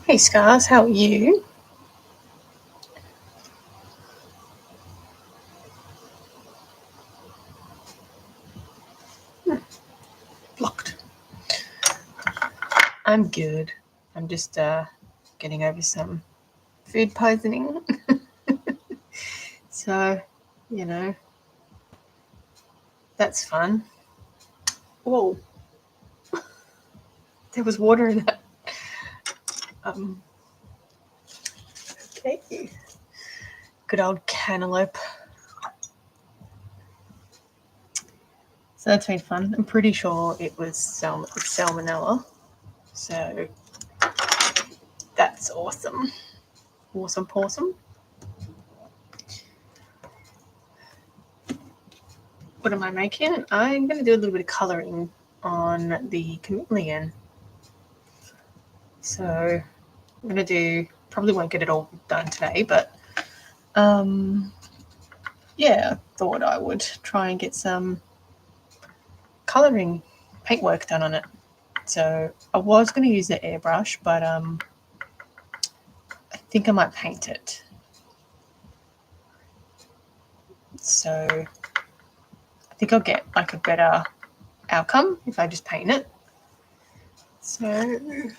Hey Scars, how are you? Blocked. I'm good. I'm just getting over some food poisoning. So, you know, that's fun. Whoa. There was water in that. Okay. Good old cantaloupe. So that's been fun. I'm pretty sure it was salmonella. So that's awesome. Awesome. What am I making? I'm going to do a little bit of colouring on the chameleon. So I'm going to do, probably won't get it all done today, but yeah, I thought I would try and get some colouring paintwork done on it. So I was going to use the airbrush, but I think I might paint it. So I think I'll get like a better outcome if I just paint it. So I'm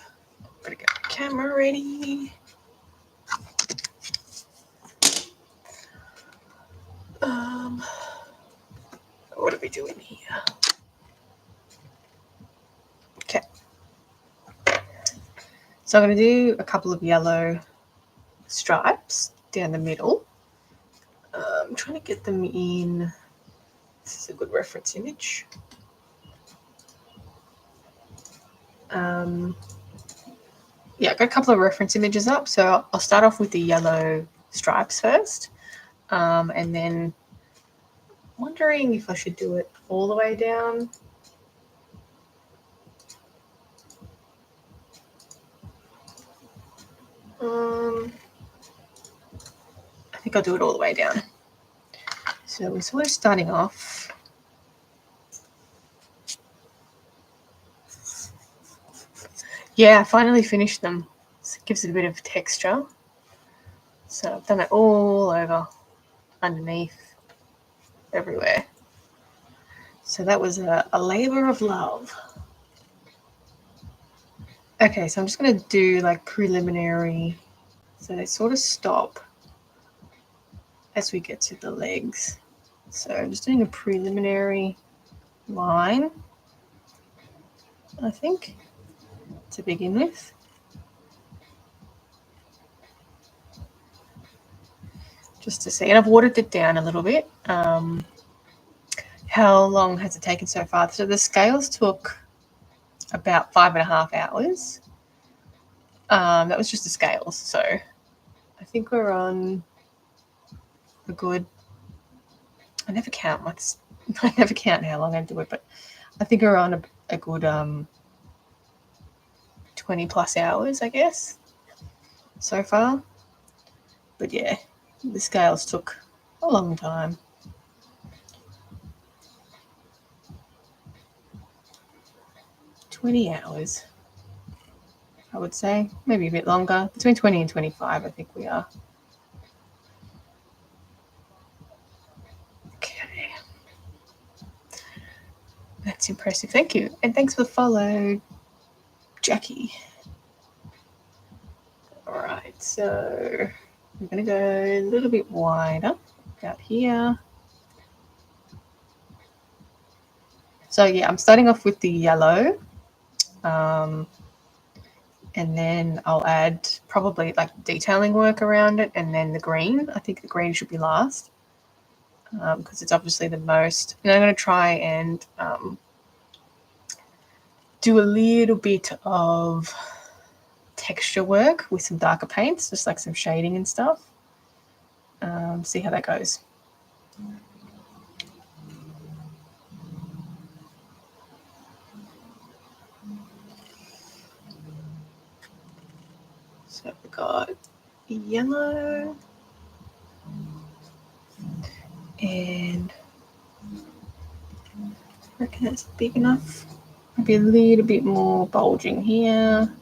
gonna get the camera ready. What are we doing here? Okay. So I'm going to do a couple of yellow stripes down the middle. I'm trying to get them in. This is a good reference image. Yeah, I've got a couple of reference images up. So I'll start off with the yellow stripes first. And then wondering if I should do it all the way down. I think I'll do it all the way down. So we're sort of starting off. Yeah, I finally finished them. So it gives it a bit of texture. So I've done it all over, underneath, everywhere. So that was a labour of love. Okay, so I'm just going to do like preliminary. So they sort of stop as we get to the legs. So I'm just doing a preliminary line, I think, to begin with. Just to see, and I've watered it down a little bit. How long has it taken so far? So the scales took about 5.5 hours. That was just the scales. So I think we're on a good, I never count how long I do it, but I think we're on a good 20 plus hours, I guess, so far. But yeah, the scales took a long time. $20, I would say, maybe a bit longer, between 20 and 25, I think we are. Okay. That's impressive. Thank you. And thanks for the follow, Jackie. All right, so I'm going to go a little bit wider out here. So yeah, I'm starting off with the yellow. And then I'll add probably like detailing work around it, and then the green. I think the green should be last because it's obviously the most. And I'm going to try and do a little bit of texture work with some darker paints, just like some shading and stuff. See how that goes. So we've got yellow and I reckon that's big enough. Maybe a little bit more bulging here.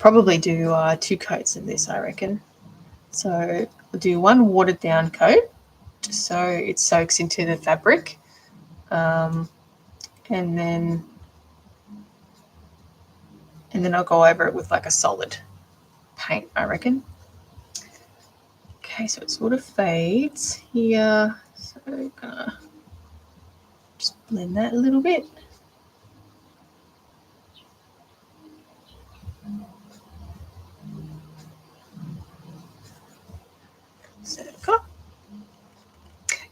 probably do 2 coats of this, I reckon. So I'll do one watered down coat just so it soaks into the fabric, and then I'll go over it with like a solid paint, I reckon. Okay, so it sort of fades here, so I'm gonna just blend that a little bit.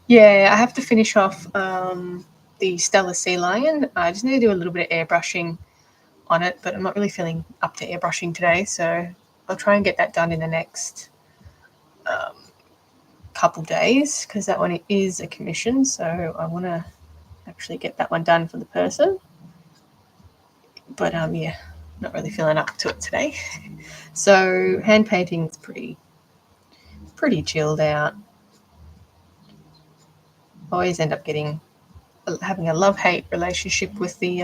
Yeah, I have to finish off the Stella Sea Lion. I just need to do a little bit of airbrushing on it, but I'm not really feeling up to airbrushing today, so I'll try and get that done in the next couple days, because that one is a commission, so I want to actually get that one done for the person. But yeah, not really feeling up to it today. So hand painting is pretty chilled out. I always end up having a love-hate relationship with the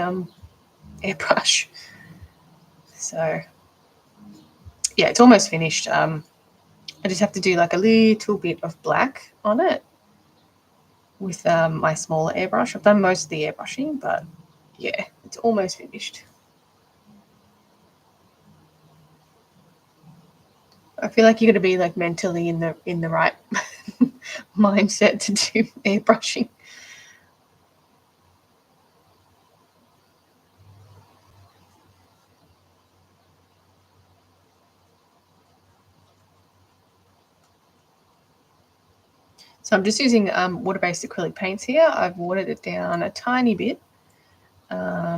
airbrush. So yeah, it's almost finished. I just have to do like a little bit of black on it with my smaller airbrush. I've done most of the airbrushing, but yeah, it's almost finished. I feel like you got to be like mentally in the right mindset to do airbrushing. So I'm just using water-based acrylic paints here. I've watered it down a tiny bit,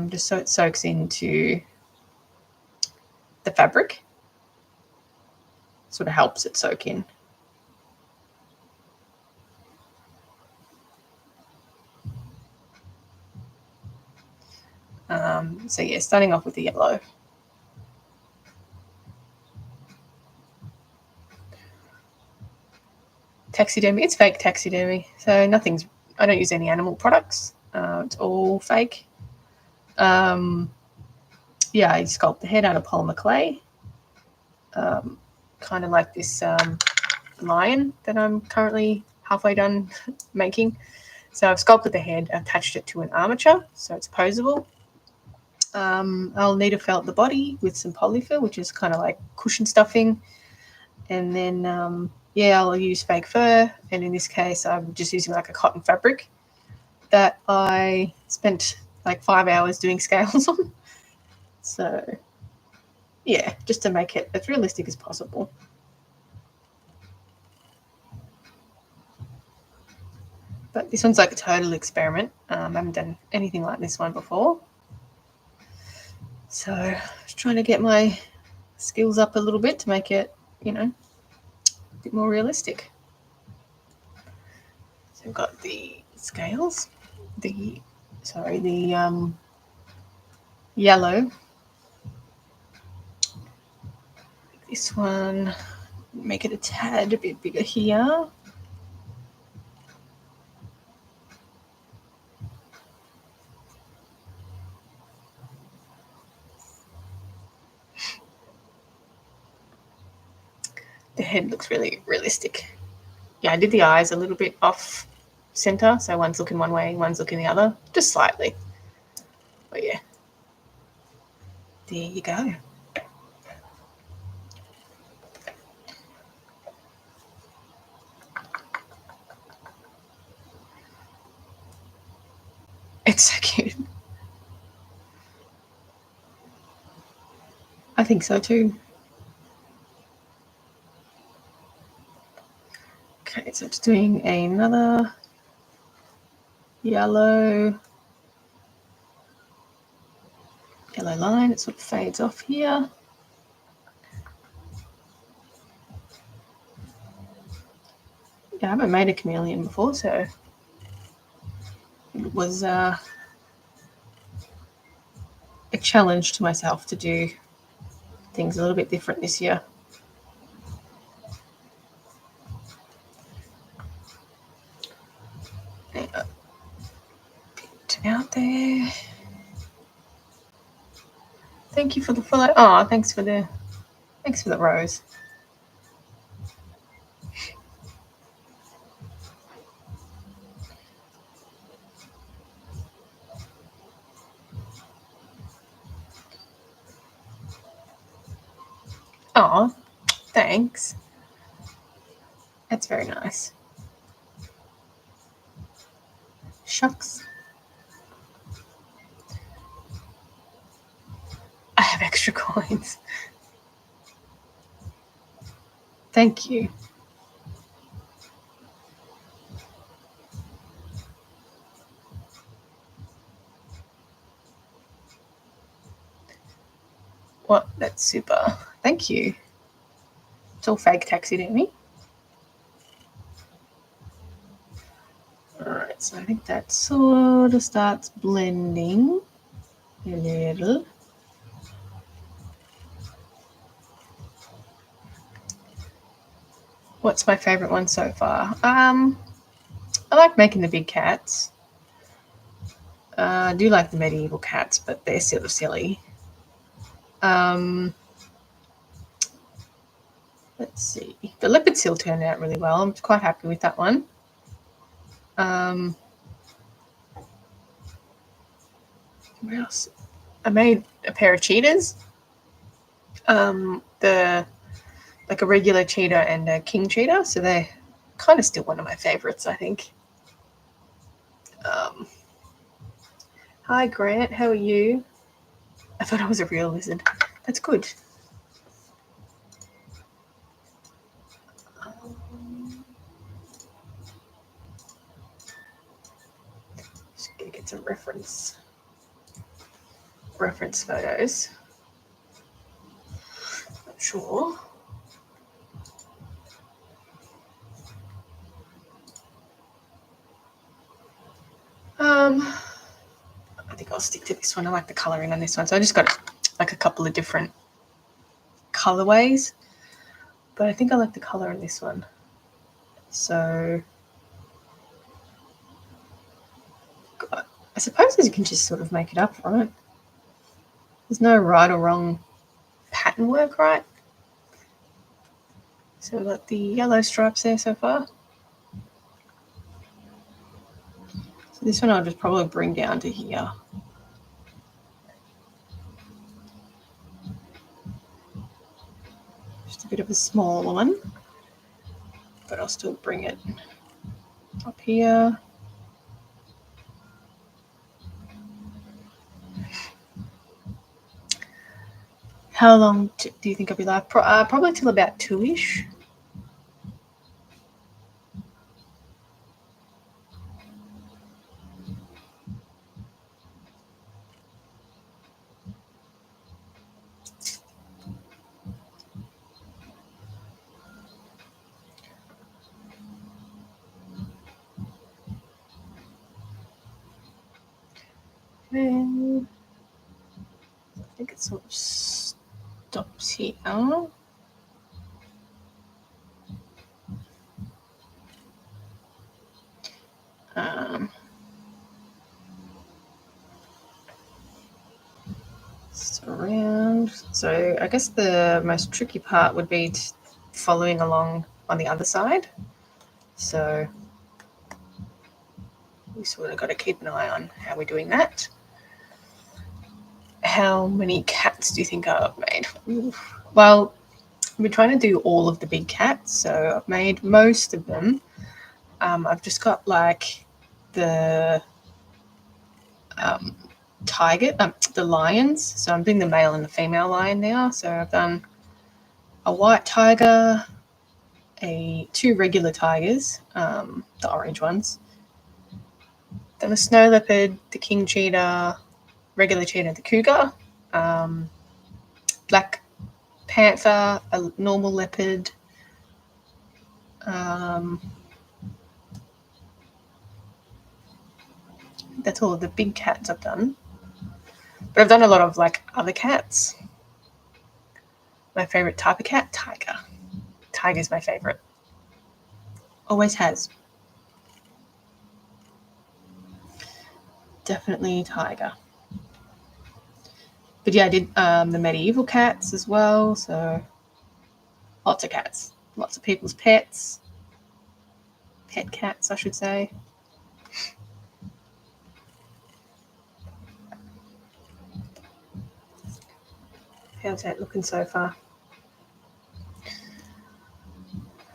just so it soaks into the fabric. Sort of helps it soak in. So yeah, starting off with the yellow. Taxidermy, it's fake taxidermy, so I don't use any animal products. It's all fake. Yeah, I sculpt the head out of polymer clay, kind of like this lion that I'm currently halfway done making. So I've sculpted the head, attached it to an armature so it's posable. I'll need to felt the body with some polyfill, which is kind of like cushion stuffing. And then, yeah, I'll use fake fur. And in this case, I'm just using like a cotton fabric that I spent like 5 hours doing scales on. So, yeah, just to make it as realistic as possible. But this one's like a total experiment. I haven't done anything like this one before. So, just trying to get my skills up a little bit to make it, a bit more realistic. So I've got the scales, the yellow. This one, make it a tad a bit bigger here. The head looks really realistic. Yeah, I did the eyes a little bit off center, so one's looking one way, one's looking the other, just slightly. But yeah, there you go. It's so cute. I think so too. Okay, so just doing another yellow line. It sort of fades off here. Yeah, I haven't made a chameleon before, so it was a challenge to myself to do things a little bit different this year. Out there. Thank you for the follow. Oh, thanks for the Thanks for the rose. Oh, thanks. That's very nice. Shucks. I have extra coins. Thank you. What? That's super. Thank you. It's all fake taxidermy. Alright, so I think that sort of starts blending a little. What's my favourite one so far? I like making the big cats. I do like the medieval cats, but they're sort of silly. Let's see. The leopard seal turned out really well. I'm quite happy with that one. What else? I made a pair of cheetahs. Like a regular cheetah and a king cheetah, so they're kind of still one of my favorites, I think. Hi Grant, how are you? I thought I was a real lizard. That's good. Just gonna get some reference photos. Not sure. I think I'll stick to this one. I like the colouring on this one. So I just got like a couple of different colourways, but I think I like the colour on this one. So I suppose you can just sort of make it up, right? There's no right or wrong pattern work, right? So we've got the yellow stripes there so far. So this one I'll just probably bring down to here. Just a bit of a smaller one, but I'll still bring it up here. How long do you think I'll be live? Probably till about 2-ish. And I think it sort of stops here. Around. So I guess the most tricky part would be following along on the other side. So we sort of got to keep an eye on how we're doing that. How many cats do you think I've made? Oof. Well, we're trying to do all of the big cats, so I've made most of them. I've just got like the tiger, the lions. So I'm doing the male and the female lion now. So I've done a white tiger, two regular tigers, the orange ones, then a snow leopard, the king cheetah, regular cheetah, the cougar, black panther, a normal leopard, that's all of the big cats I've done. But I've done a lot of like other cats. My favorite type of cat, tiger. Tiger's my favorite. Always has. Definitely tiger. But yeah, I did the medieval cats as well. So Lots of cats. Lots of people's pets. Pet cats, I should say. How's that looking so far?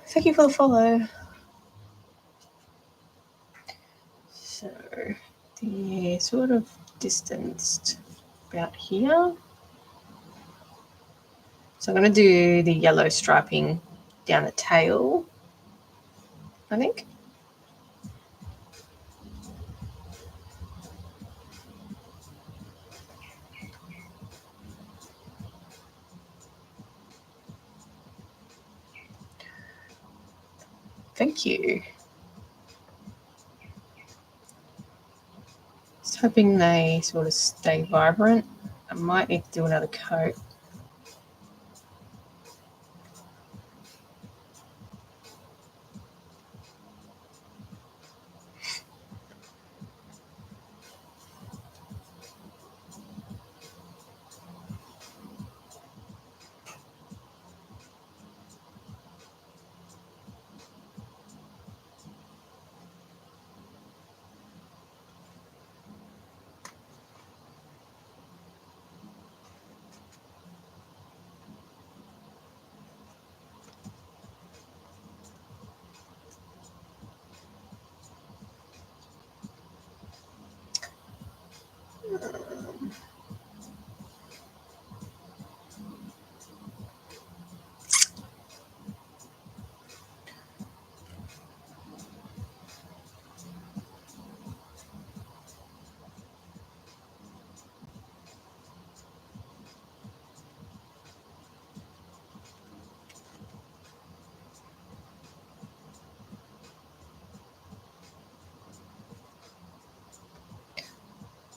Thank you for the follow. So they're sort of distanced about here. So I'm going to do the yellow striping down the tail, I think. Thank you. Just hoping they sort of stay vibrant. I might need to do another coat.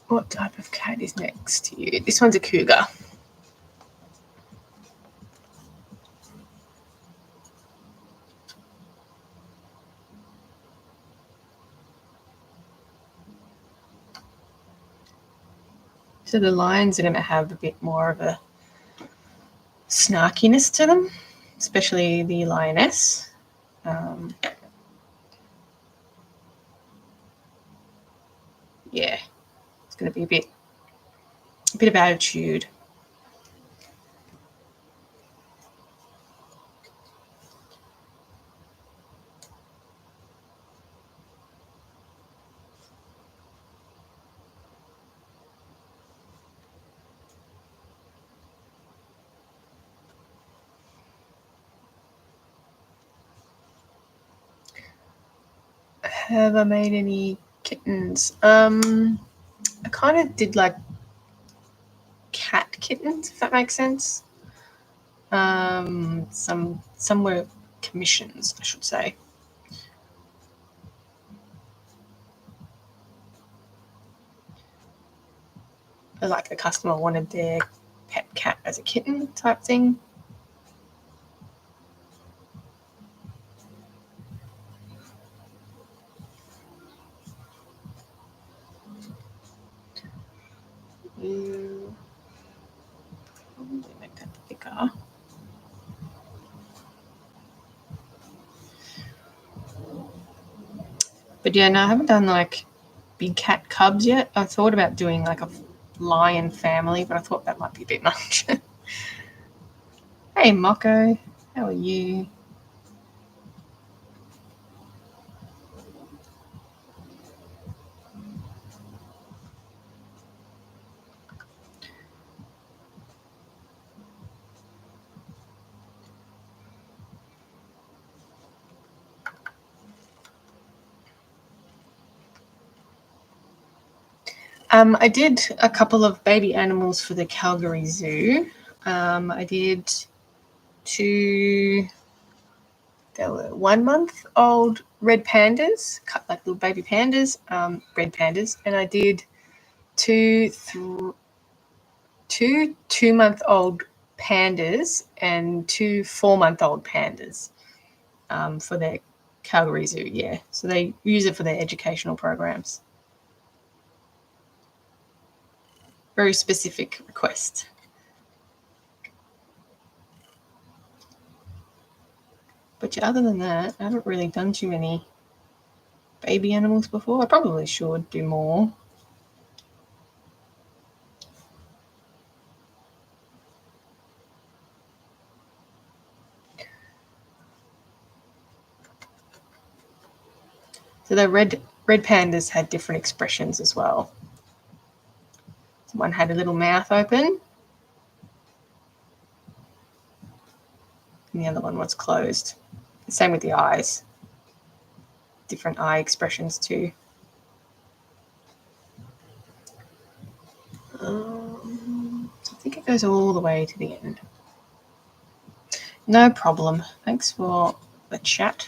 What type of cat is next to you? This one's a cougar. So the lions are going to have a bit more of a snarkiness to them, especially the lioness. Yeah, it's going to be a bit of attitude. Have I made any kittens? I kind of did like cat kittens, if that makes sense. Some were commissions, I should say. Like the customer wanted their pet cat as a kitten type thing. Probably make that thicker. But yeah, no, I haven't done like big cat cubs yet. I thought about doing like a lion family, but I thought that might be a bit much. Hey, Moko, how are you? I did a couple of baby animals for the Calgary Zoo. I did two, they were 1 month old red pandas, cut like little baby pandas, red pandas, and I did two 2 month old pandas and two 4 month old pandas for their Calgary Zoo. Yeah, so they use it for their educational programs. Very specific request. But yeah, other than that, I haven't really done too many baby animals before. I probably should do more. So the red pandas had different expressions as well. One had a little mouth open, and the other one was closed. Same with the eyes. Different eye expressions too. I think it goes all the way to the end. No problem. Thanks for the chat.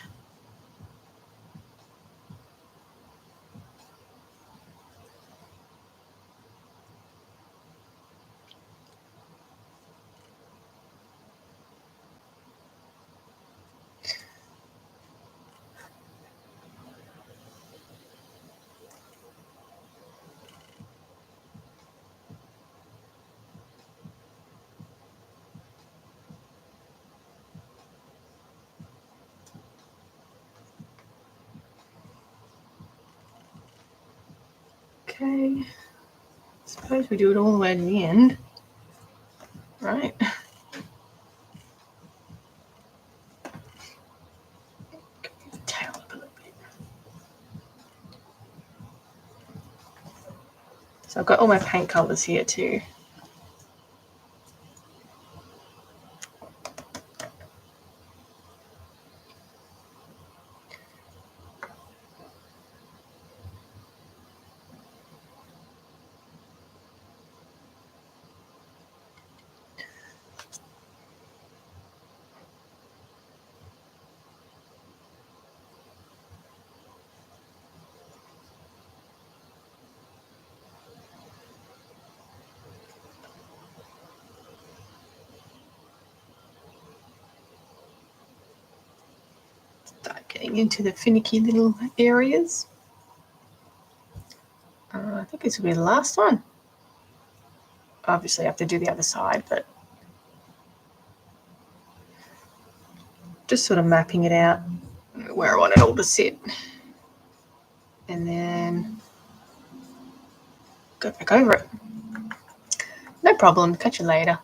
Okay. Suppose we do it all the way to the end. Right. Tail up a little bit. So I've got all my paint colours here too. Start getting into the finicky little areas. I think this will be the last one. Obviously, I have to do the other side, but just sort of mapping it out where I want it all to sit. And then go back over it. No problem. Catch you later.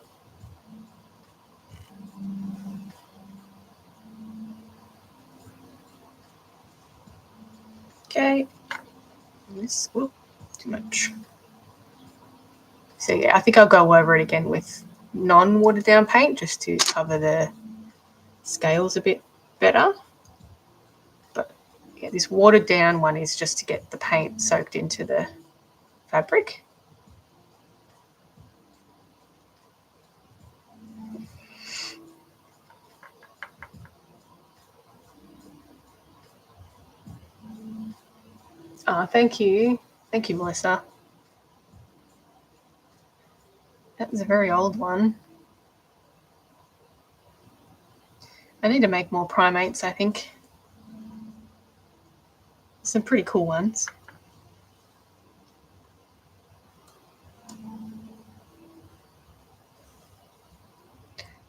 Okay. This, whoop, too much. So yeah, I think I'll go over it again with non-watered down paint just to cover the scales a bit better. But yeah, this watered down one is just to get the paint soaked into the fabric. Thank you. Thank you, Melissa. That was a very old one. I need to make more primates, I think. Some pretty cool ones.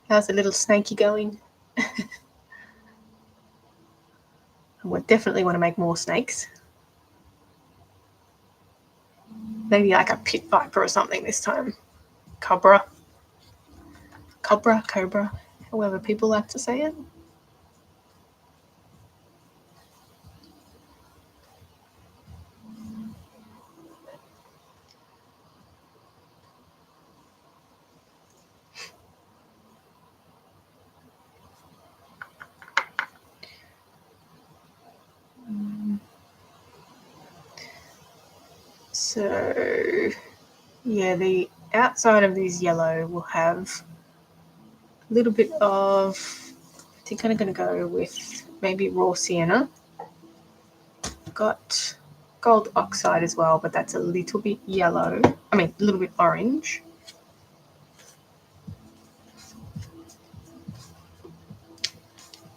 How's the little snaky going? I definitely want to make more snakes. Maybe like a pit viper or something this time. Cobra, however people like to say it. So, yeah, the outside of these yellow will have a little bit of, I think I'm going to go with maybe raw sienna. Got gold oxide as well, but that's a little bit yellow. I mean, a little bit orange.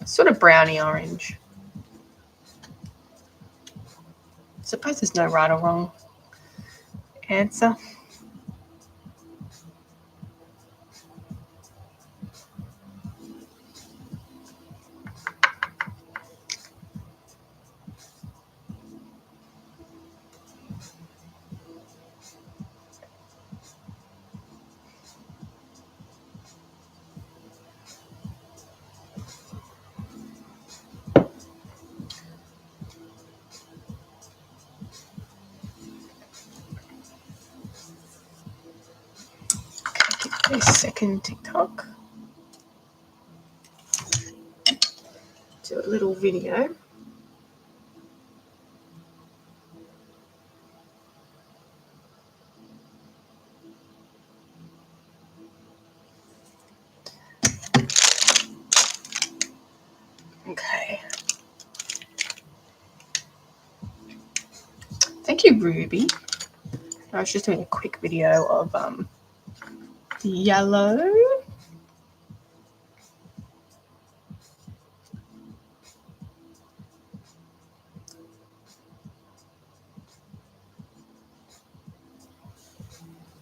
Sort of browny orange. Suppose there's no right or wrong answer. my second TikTok. Do a little video. Okay. Thank you, Ruby. I was just doing a quick video of the yellow.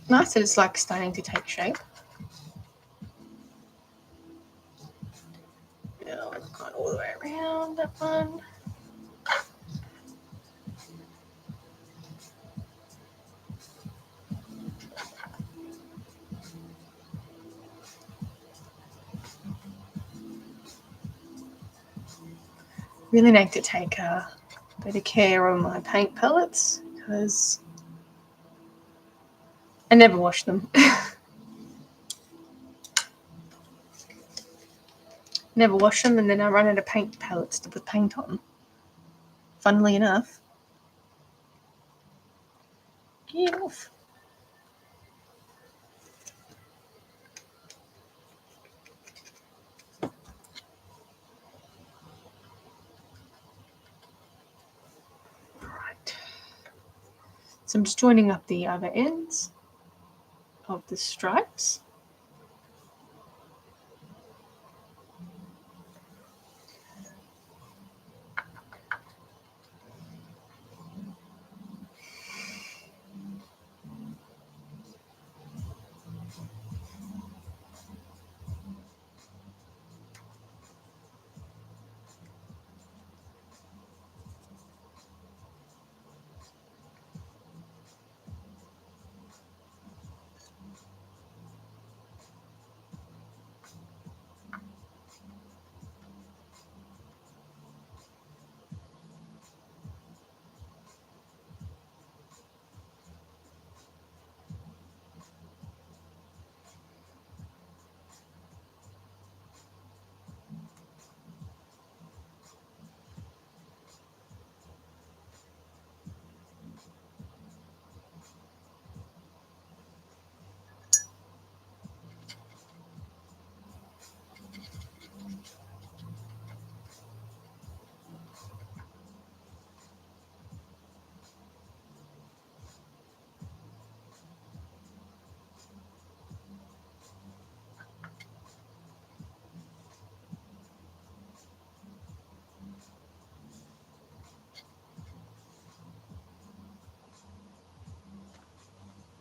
Nice that it's like starting to take shape. Yeah, I've gone all the way around that one. Really need to take a bit of care on my paint palettes because I never wash them. Never wash them, and then I run out of paint palettes to put paint on. Funnily enough. Get off. Right. So I'm just joining up the other ends of the stripes.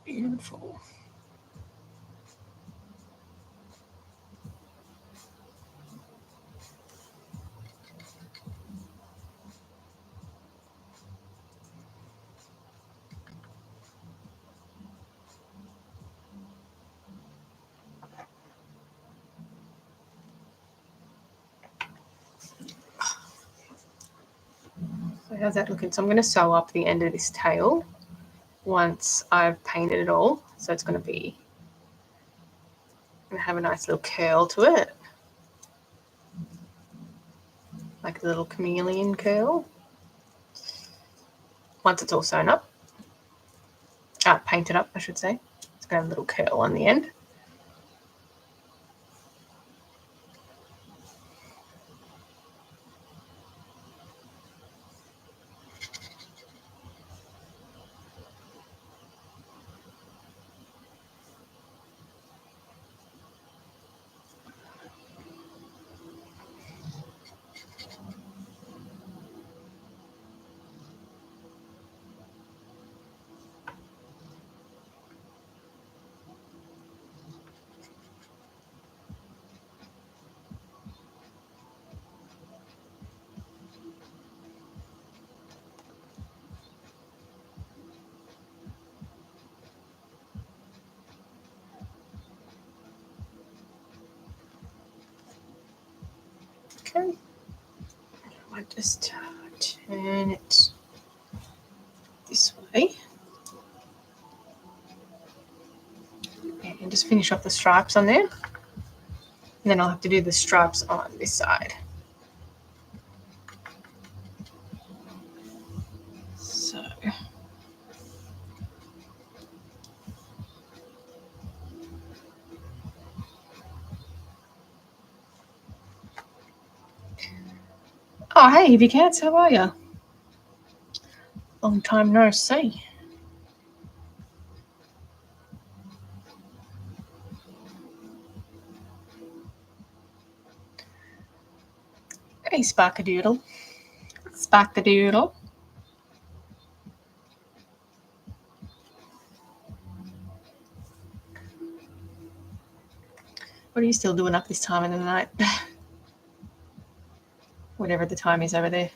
Beautiful. So how's that looking? So I'm going to sew up the end of this tail once I've painted it all. So it's going to have a nice little curl to it. Like a little chameleon curl. Once it's all sewn up. Painted up, I should say. It's going to have a little curl on the end. Okay. I might just turn it this way. And just finish off the stripes on there. And then I'll have to do the stripes on this side. So oh, hey, Evie Cats, how are you? Long time no see. Hey, Sparkadoodle. Sparkadoodle. What are you still doing up this time of the night? Whatever the time is over there.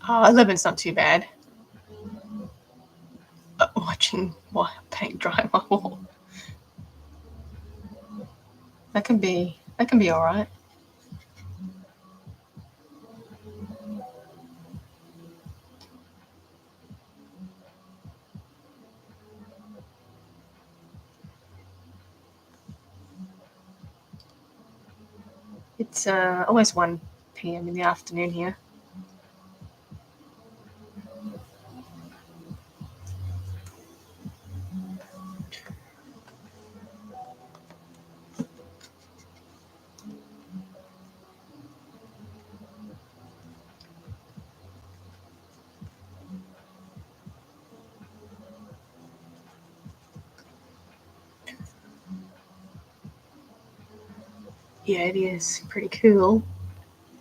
Oh, 11's not too bad. Watching paint dry my wall. That can be all right. It's almost 1 p.m. in the afternoon here. Yeah, it is pretty cool.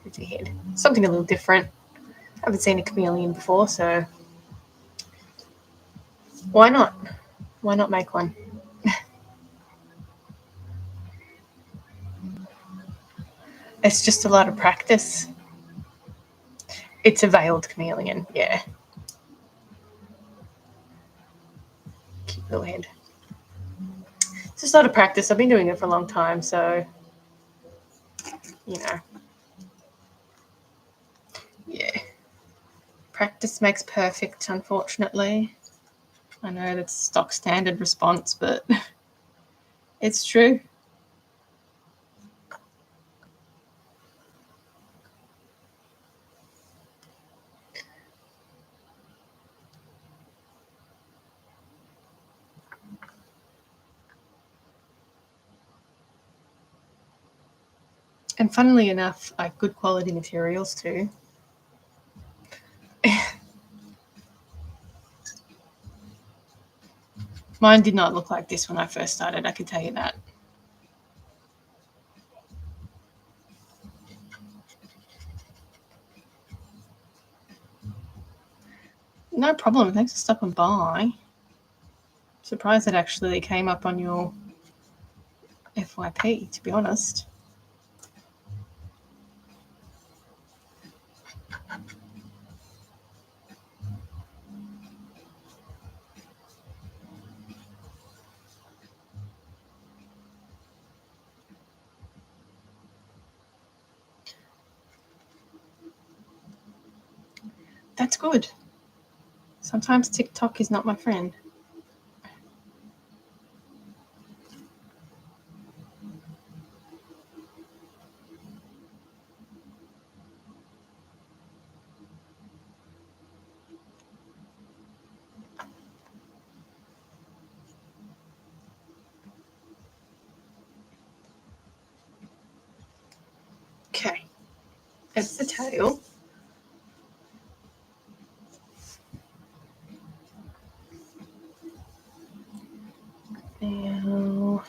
It's a head. Something a little different. I haven't seen a chameleon before, so why not? Why not make one? It's just a lot of practice. It's a veiled chameleon, yeah. Cute little head. It's just a lot of practice. I've been doing it for a long time, so you know. Yeah. Practice makes perfect, unfortunately. I know that's stock standard response, but it's true. And funnily enough, I have good quality materials too. Mine did not look like this when I first started, I can tell you that. No problem. Thanks for stopping by. Surprised it actually came up on your FYP, to be honest. That's good. Sometimes TikTok is not my friend. Okay, that's the tail. Now,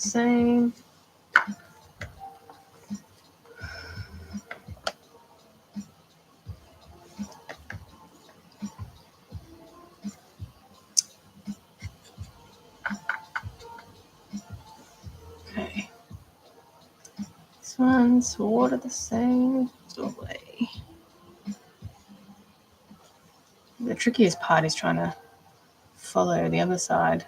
same. Okay. This one's water the same. Away. The trickiest part is trying to follow the other side.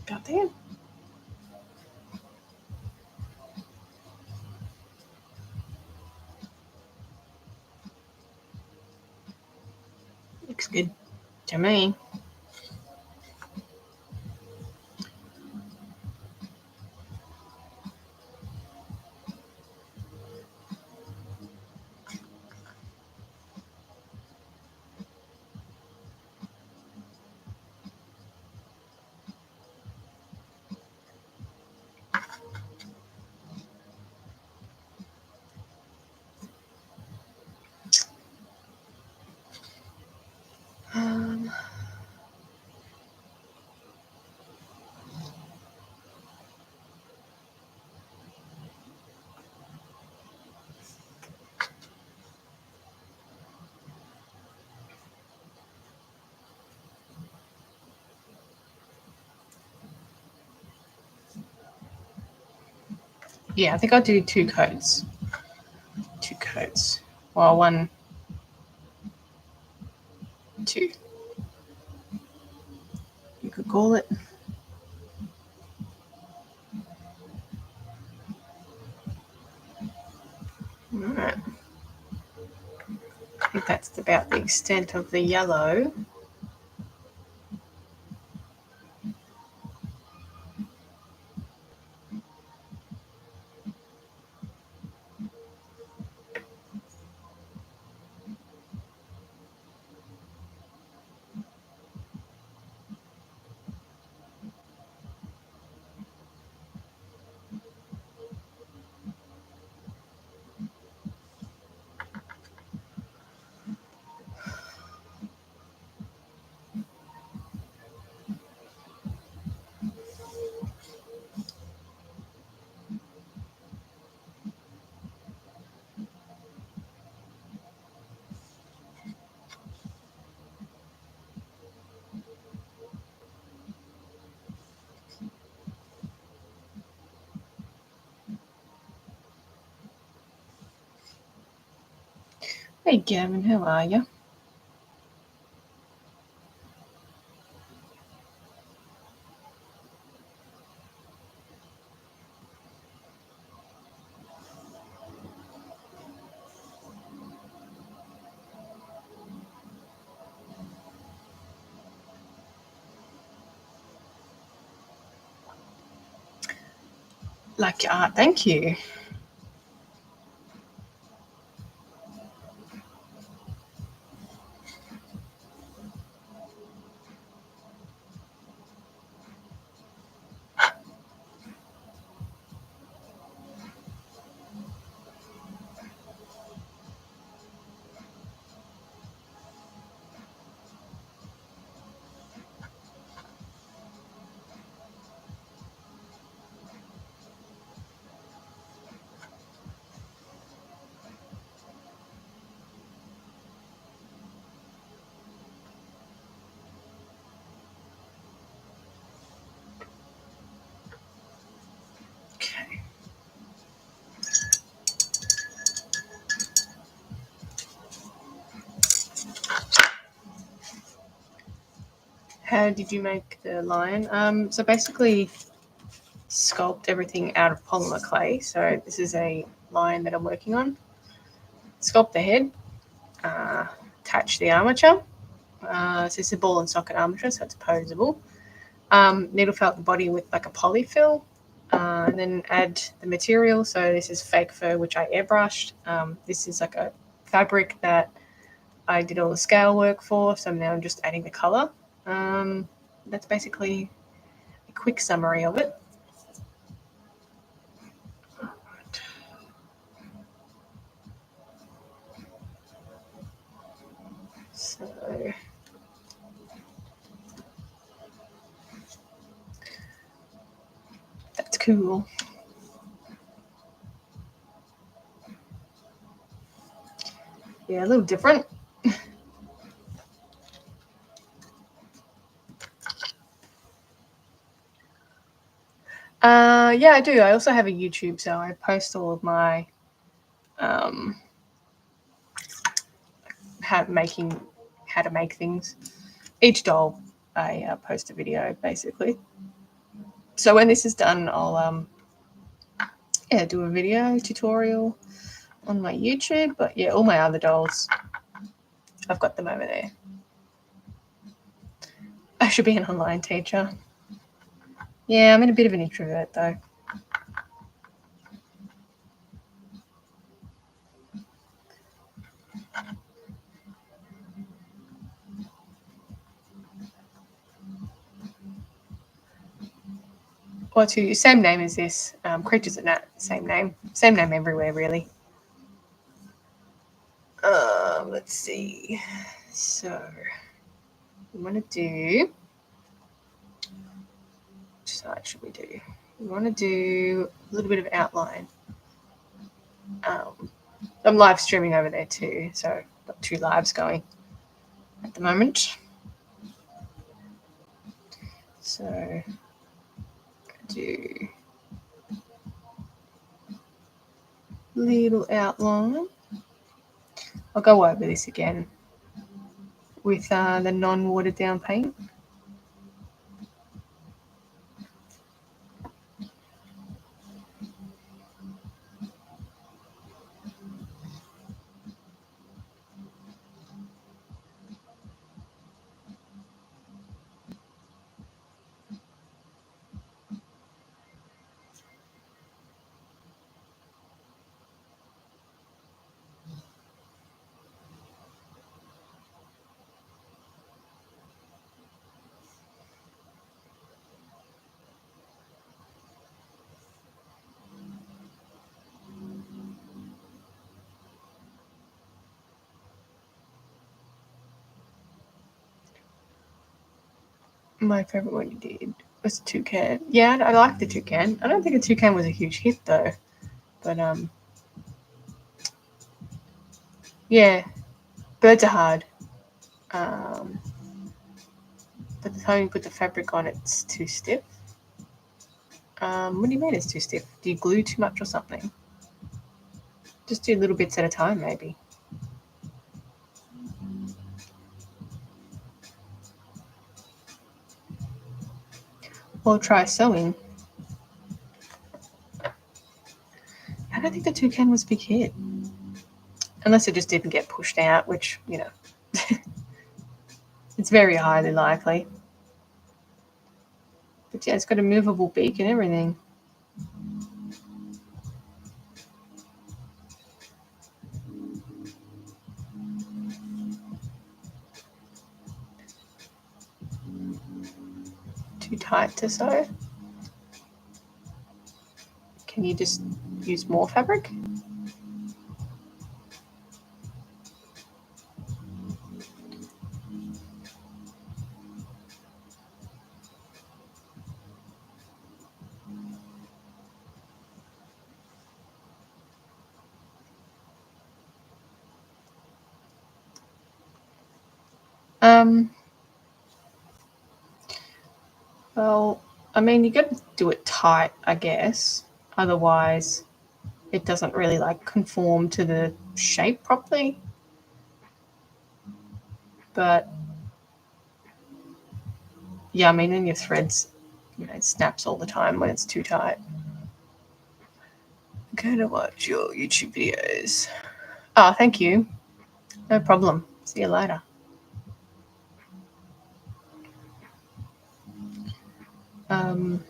Got there. Looks good to me. Yeah, I think I'll do 2 coats. 2 coats. Well, 1, 2. You could call it. Alright. I think that's about the extent of the yellow. Hey Gavin, how are you? Like your art, thank you. How did you make the lion? So basically sculpt everything out of polymer clay. So this is a lion that I'm working on. Sculpt the head, attach the armature. So it's a ball and socket armature, so it's posable. Needle felt the body with like a polyfill, and then add the material. So this is fake fur, which I airbrushed. This is like a fabric that I did all the scale work for, so now I'm just adding the color. That's basically a quick summary of it. So that's cool. Yeah, a little different. Yeah, I do. I also have a YouTube, so I post all of my how to make things. Each doll, I post a video basically. So when this is done, I'll do a video tutorial on my YouTube. But yeah, all my other dolls, I've got them over there. I should be an online teacher. Yeah, I'm in a bit of an introvert though. What's your same name as this? Creatures at Nat, same name everywhere really. Let's see. So we want to do. Which side should we do? We want to do a little bit of outline. I'm live streaming over there too, so I've got 2 lives going at the moment. So do little outline. I'll go over this again with the non-watered down paint. My favorite one you did was the toucan. Yeah, I like the toucan. I don't think the toucan was a huge hit though, but yeah, birds are hard. But the time you put the fabric on, it's too stiff. What do you mean it's too stiff? Do you glue too much or something? Just do little bits at a time, maybe. Or try sewing. I don't think the toucan was a big hit. Unless it just didn't get pushed out, which, you know, it's very highly likely. But yeah, it's got a movable beak and everything. Too tight to sew? Can you just use more fabric? Well, I mean, you got to do it tight, I guess. Otherwise, it doesn't really like conform to the shape properly. But Yeah, I mean, then your threads, it snaps all the time when it's too tight. Go to watch your YouTube videos. Oh, thank you. No problem. See you later. You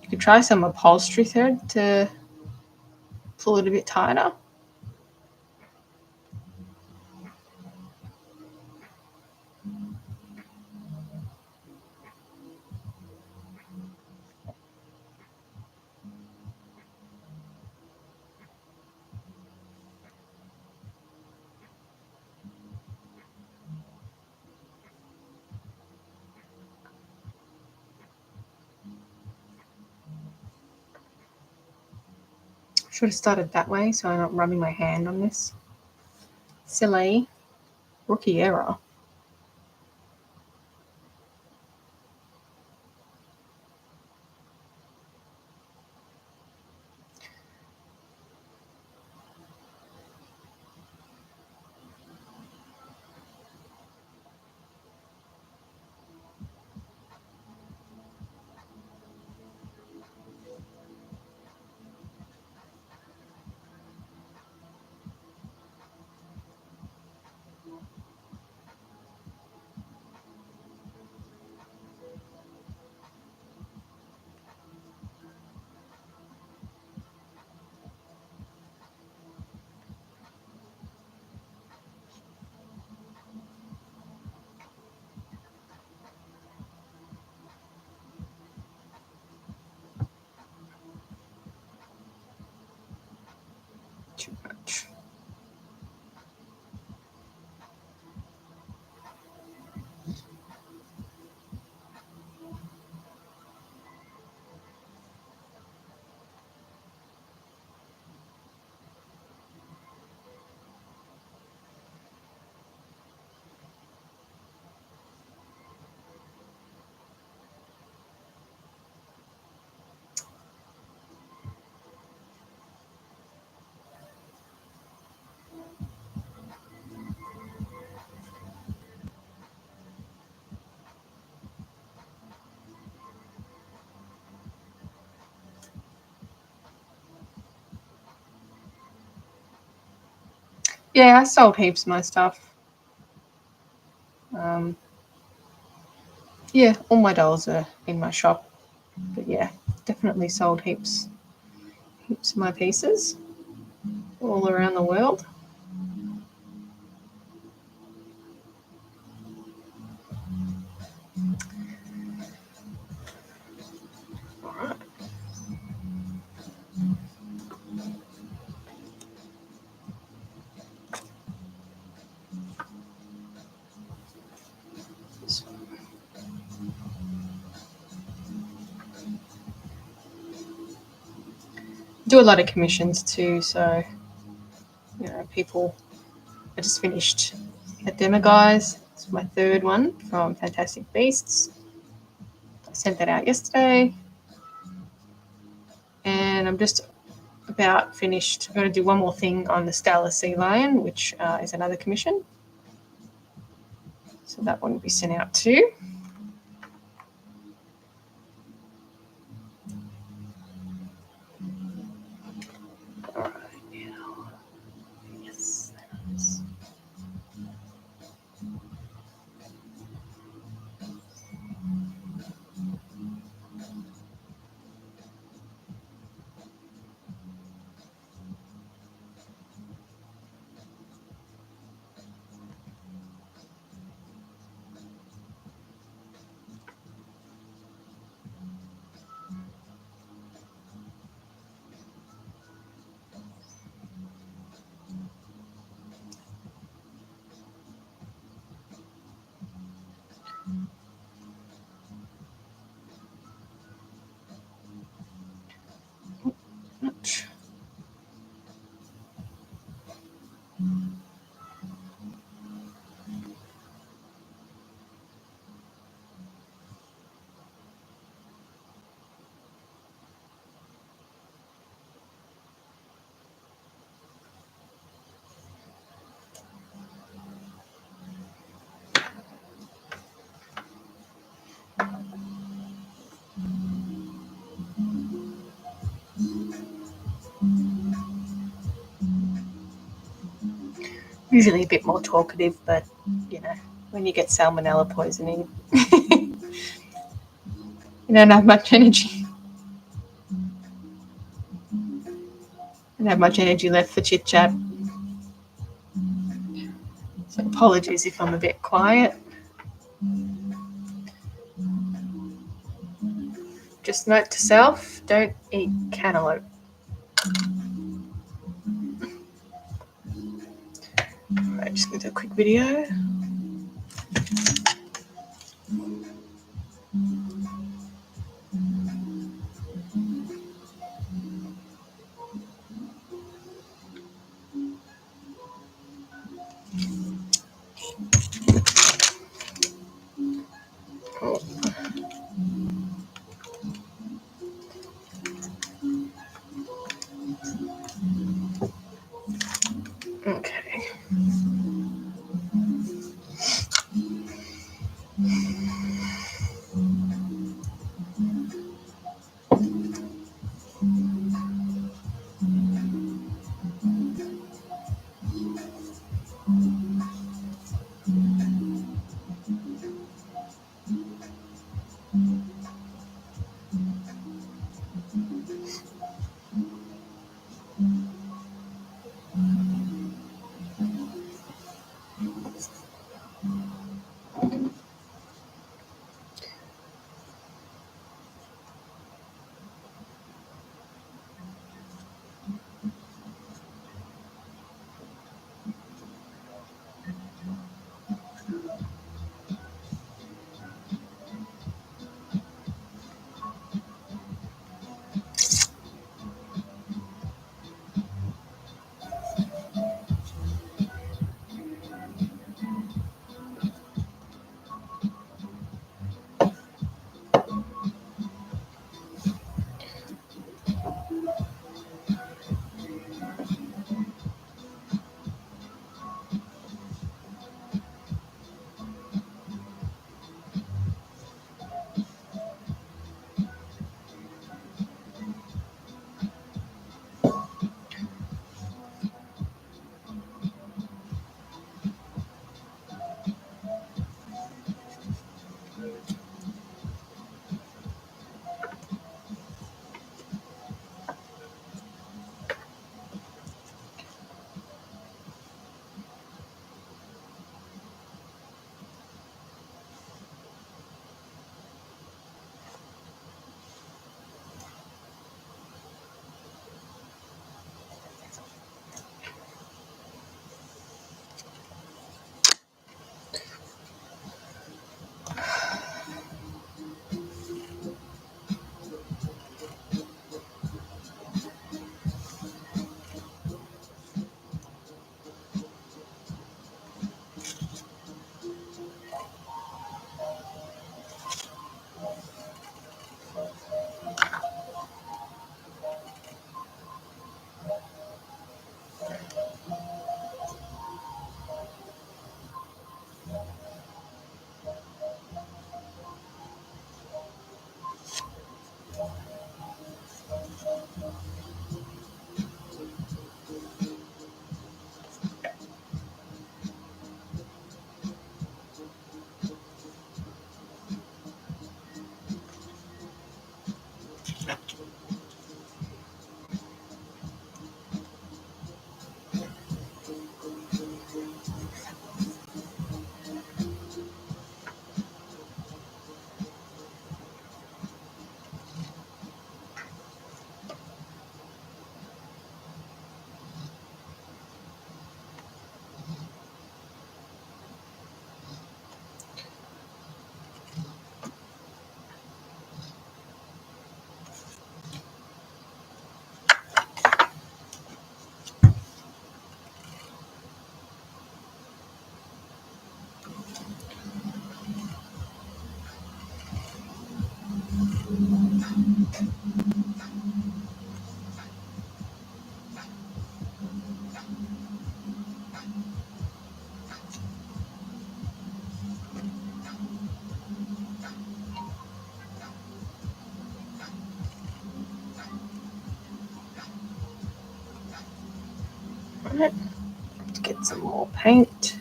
could try some upholstery thread to pull it a bit tighter. Should have started that way so I'm not rubbing my hand on this. Silly. Rookie error. Too much. Yeah, I sold heaps of my stuff. Yeah, all my dolls are in my shop. But yeah, definitely sold heaps of my pieces all around the world. Alright. Do a lot of commissions too, so people. I just finished a demo, guys. It's my third one from Fantastic Beasts. I sent that out yesterday, and I'm just about finished. I'm going to do one more thing on the Stellar Sea Lion, which is another commission. So that one will be sent out too. All right. Yes. Usually a bit more talkative, but you know, when you get salmonella poisoning, you don't have much energy. Don't have much energy left for chit chat. So apologies if I'm a bit quiet. Just note to self, don't eat cantaloupe. Alright, just gonna do a quick video. Oh. Okay. get some more paint.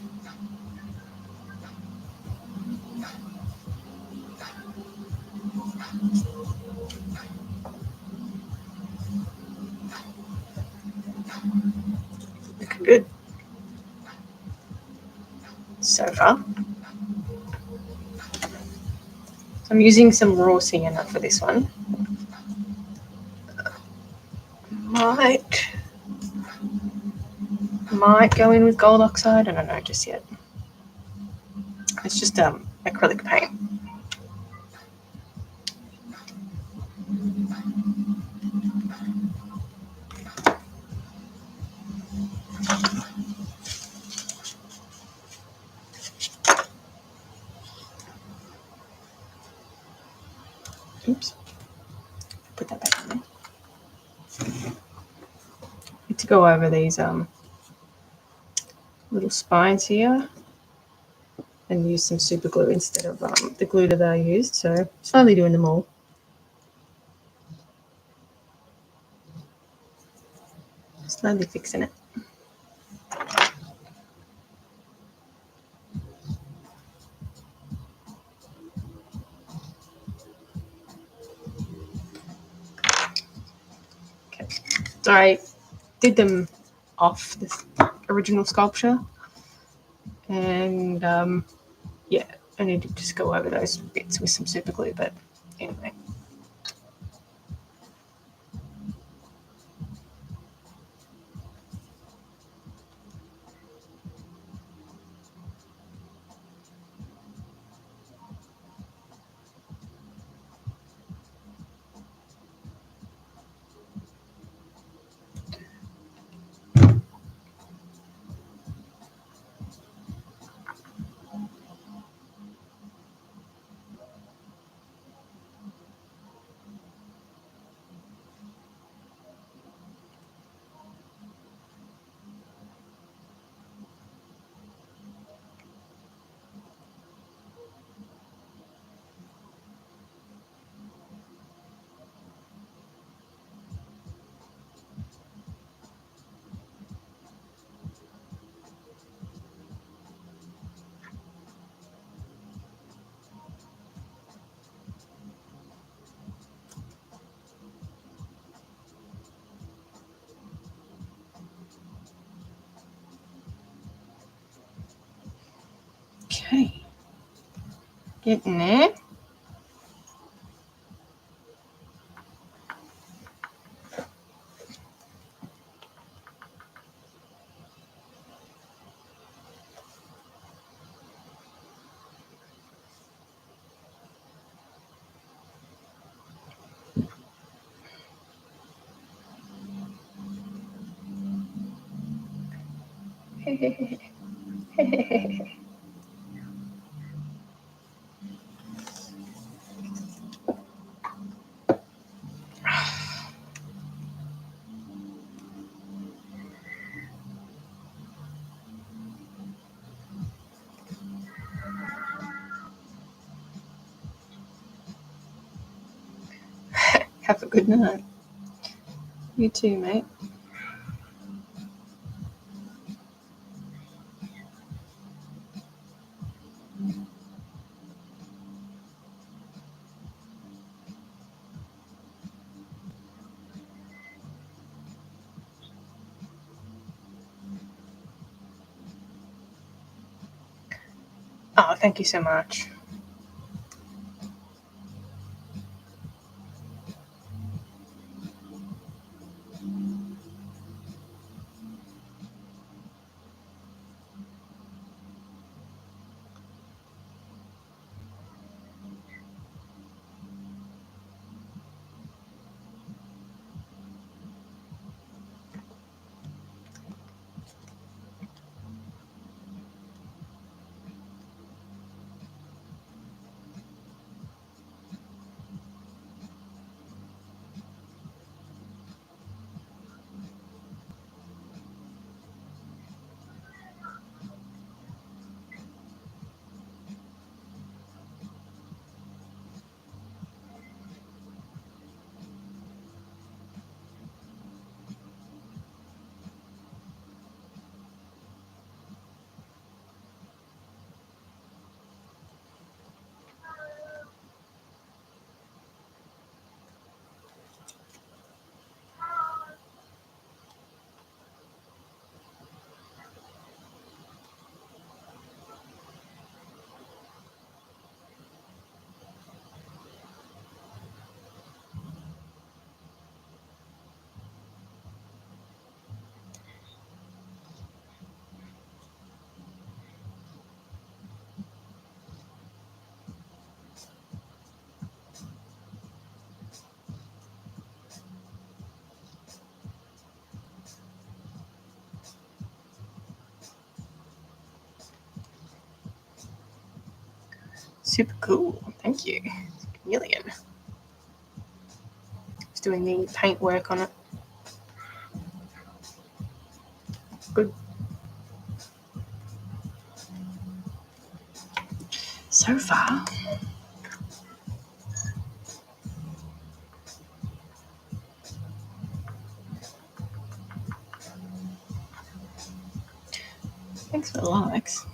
Looking good so far. I'm using some raw sienna for this one. Might go in with gold oxide. I don't know just yet. It's just acrylic paint. Oops. Put that back in there. Need to go over these little spines here and use some super glue instead of the glue that I used. So slowly doing them all. Slowly fixing it. Okay. So I did them off this original sculpture, and yeah, I need to just go over those bits with some super glue, but anyway. Okay, getting there. Have a good night. You too, mate. Oh, thank you so much. Super cool. Thank you. Chameleon. Just doing the paint work on it. Good. So far. Thanks for the likes.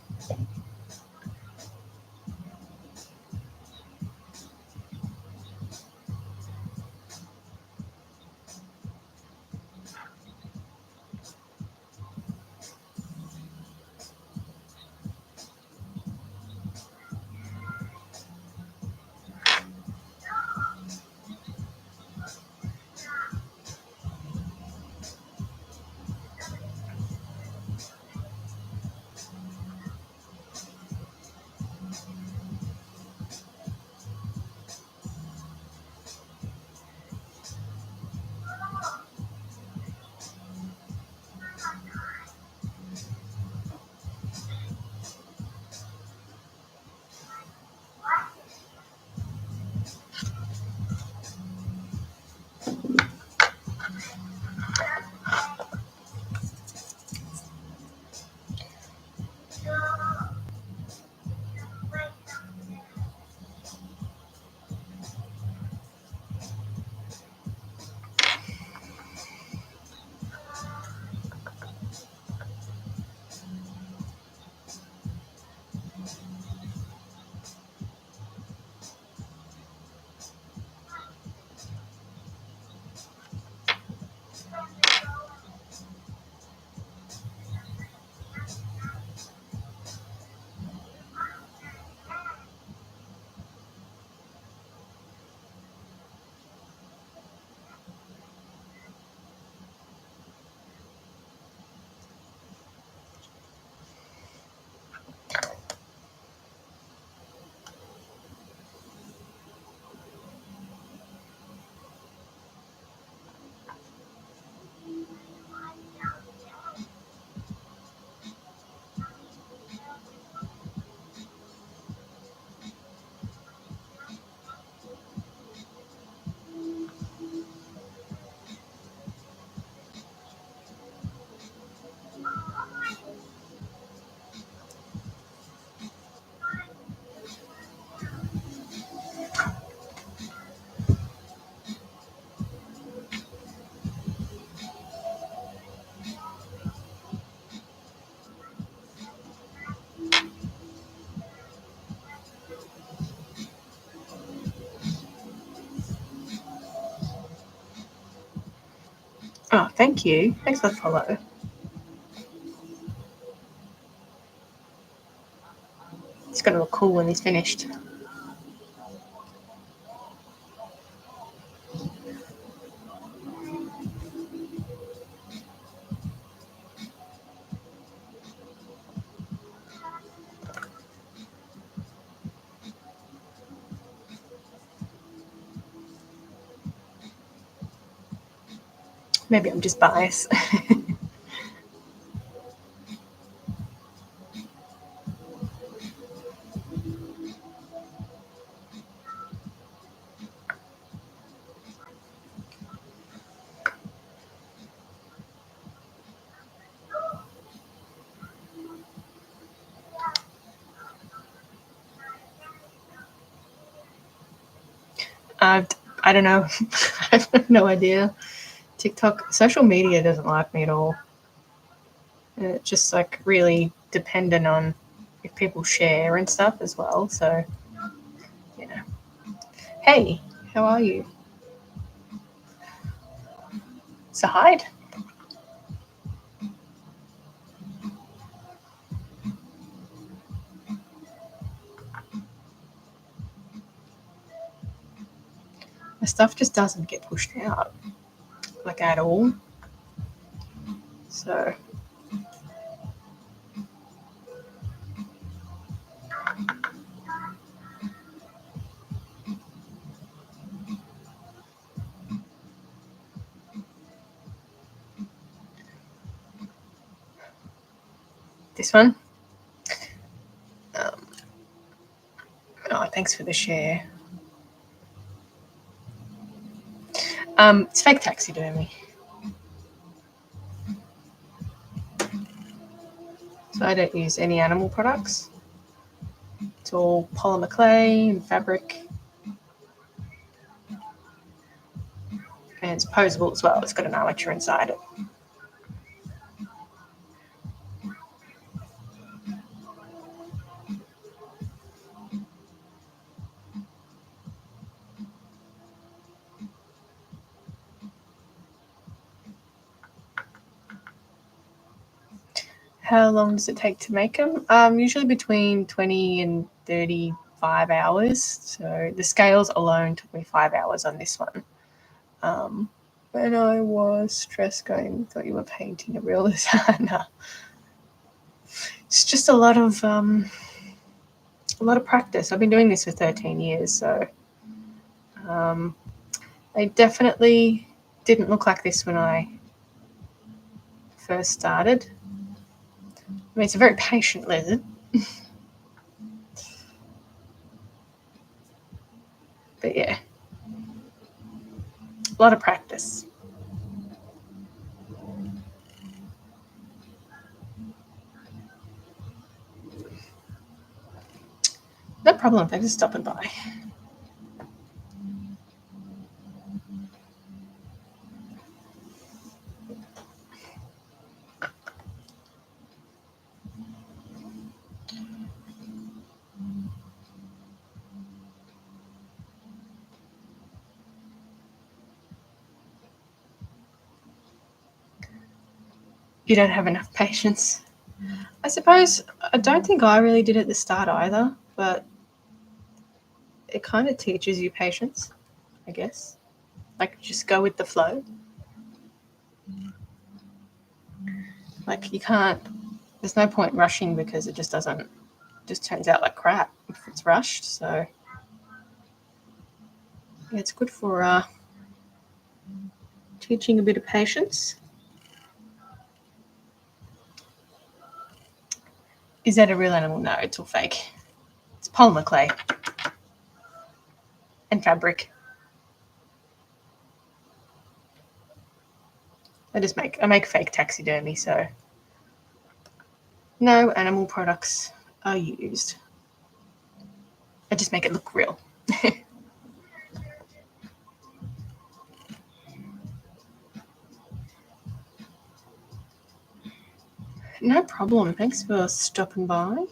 Oh, thank you. Thanks for the follow. It's going to look cool when he's finished. Maybe I'm just biased. I don't know. I have no idea. TikTok, social media doesn't like me at all. And it's just like really dependent on if people share and stuff as well. So, you know. Hey, how are you? Sahide? My stuff just doesn't get pushed out, like at all. So, this one. Oh, Thanks for the share. It's fake taxidermy. So I don't use any animal products. It's all polymer clay and fabric. And it's posable as well. It's got an armature inside it. How long does it take to make them? Usually between 20 and 35 hours. So the scales alone took me 5 hours on this one. When I was stressed going, thought you were painting a real designer. It's just a lot of practice. I've been doing this for 13 years, so they definitely didn't look like this when I first started. I mean, it's a very patient lizard. But yeah, a lot of practice. No problem, thanks for stopping by. You don't have enough patience. I suppose, I don't think I really did at the start either, but it kind of teaches you patience, I guess. Like, just go with the flow. Like, you can't, there's no point rushing because it just turns out like crap if it's rushed. So yeah, it's good for teaching a bit of patience. Is that a real animal? No, it's all fake. It's polymer clay and fabric. I make fake taxidermy, so no animal products are used. I just make it look real. No problem. Thanks for stopping by.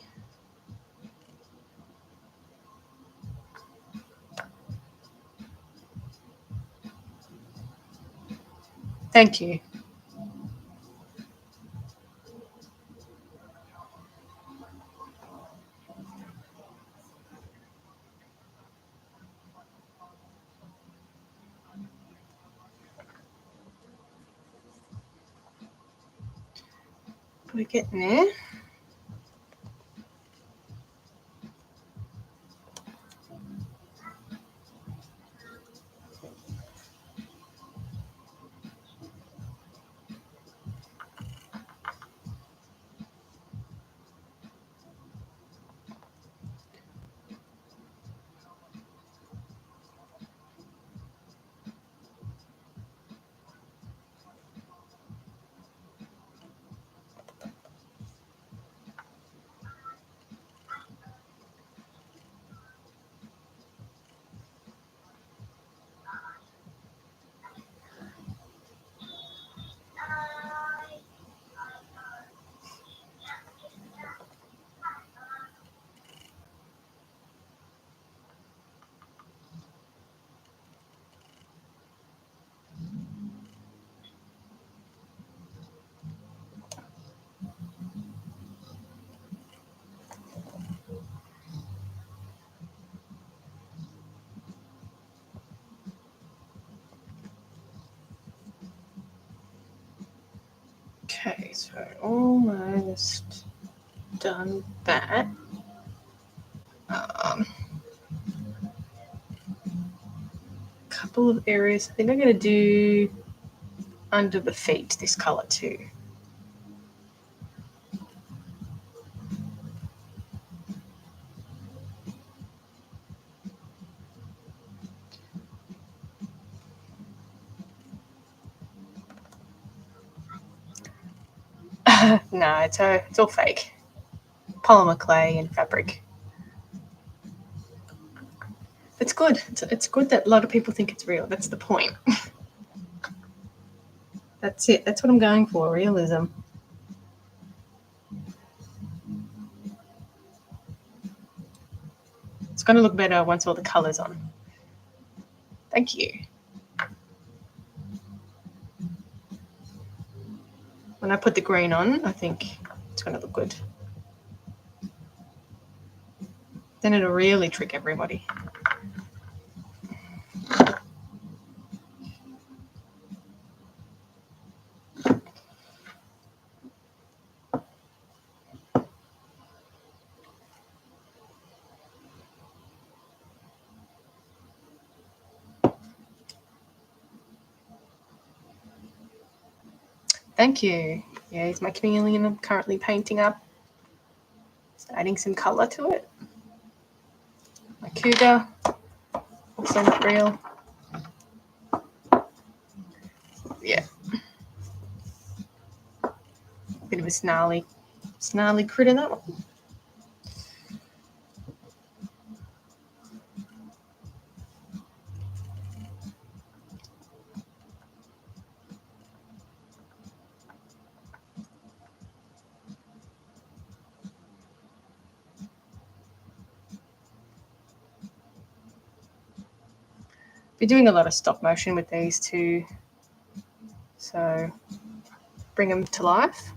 Thank you. We're getting there. Okay, so almost done that. Couple of areas. I think I'm going to do under the feet this color too. No, it's all fake. Polymer clay and fabric. It's good. It's good that a lot of people think it's real. That's the point. That's it. That's what I'm going for, realism. It's going to look better once all the colour's on. Thank you. When I put the green on, I think it's going to look good. Then it'll really trick everybody. Thank you. Yeah, here's my chameleon I'm currently painting up. Just adding some colour to it. My cougar, also not real. Yeah. Bit of a snarly critter, that one. Be doing a lot of stop motion with these too, so bring them to life,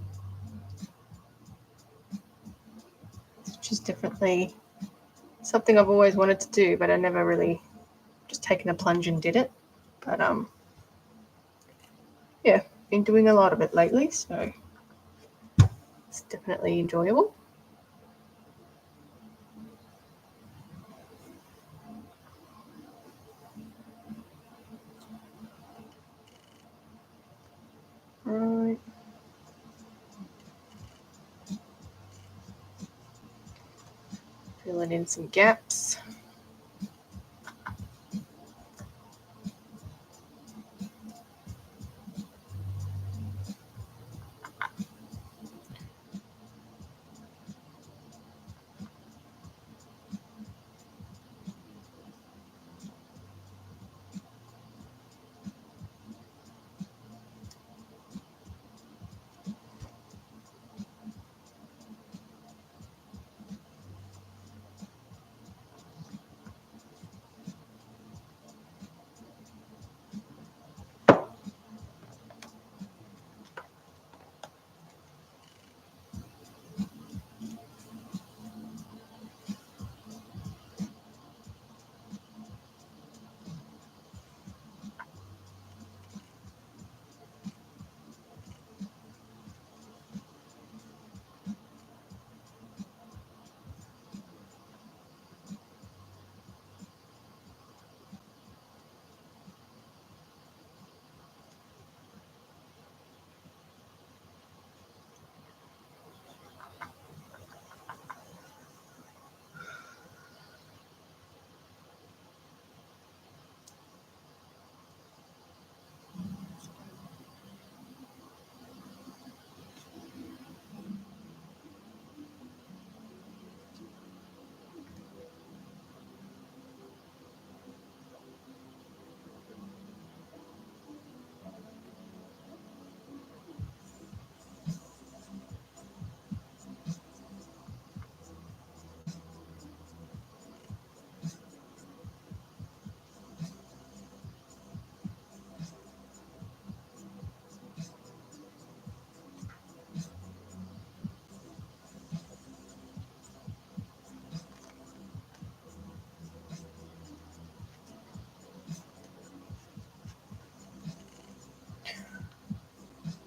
which is definitely something I've always wanted to do, but I never really just taken a plunge and did it. But yeah, been doing a lot of it lately, so it's definitely enjoyable. Right. Filling in some gaps.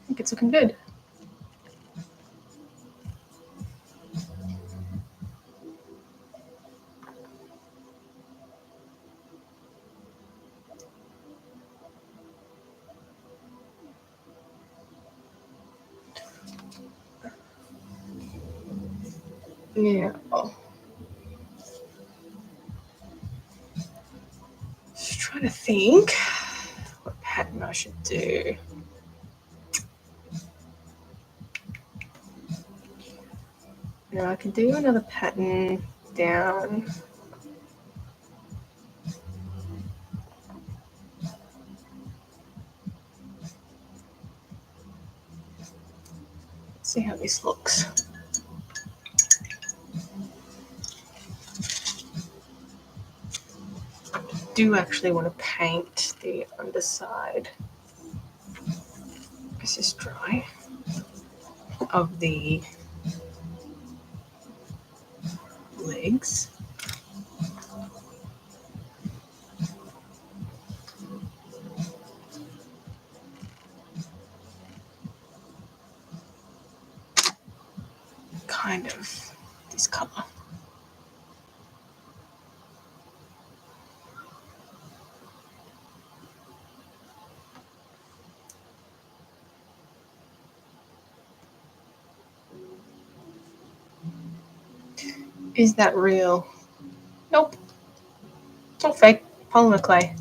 I think it's looking good. Yeah. Just trying to think what pattern I should do. Now I can do another pattern down. See how this looks. Do actually want to paint the underside. This is dry. Of the legs. Kind of this colour. Is that real? Nope. It's all fake. Polymer clay.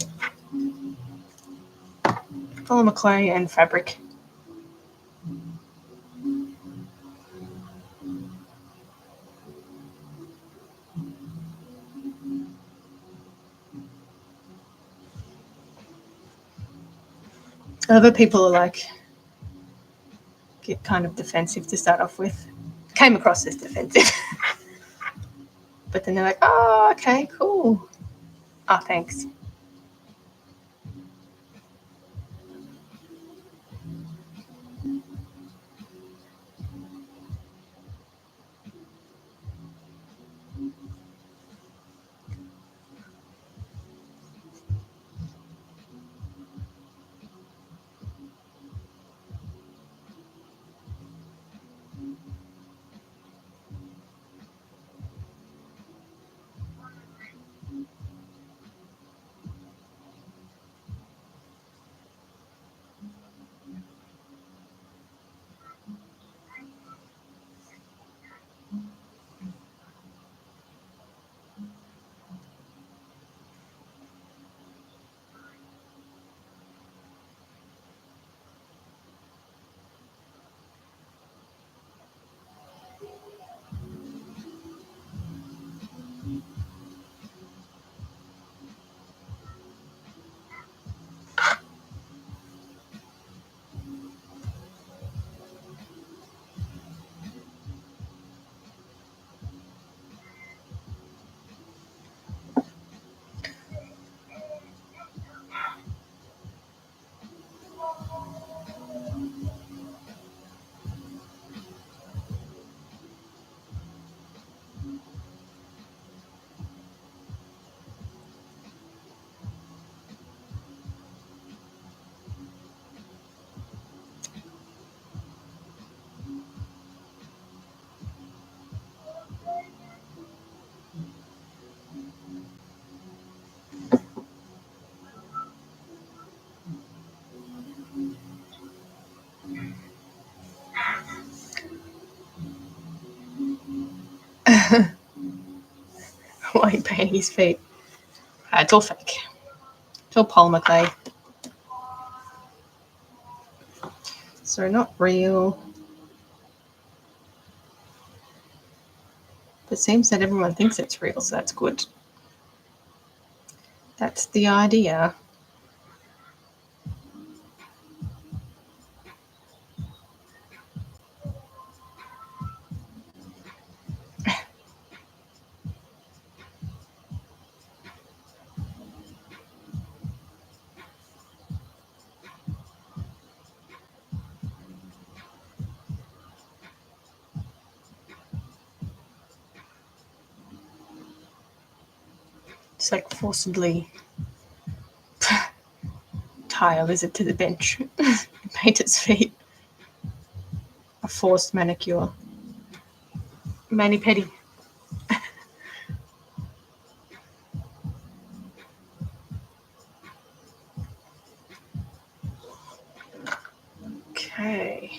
Polymer clay and fabric. Other people are like, get kind of defensive to start off with. Came across as defensive. But then they're like, oh, okay, cool. Oh, thanks. Why are you painting his feet? It's all fake. It's all polymer clay. So not real. But it seems that everyone thinks it's real, so that's good. That's the idea. It's like forcibly tie a lizard to the bench and paint its feet. A forced manicure. Mani-pedi. Okay.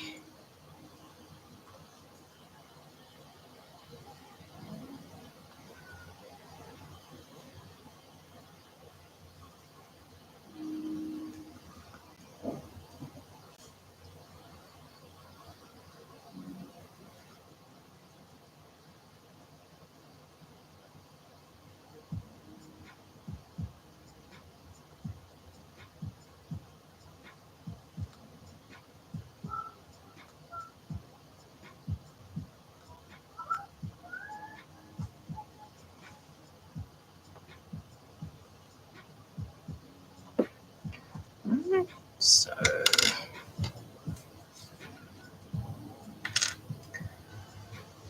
So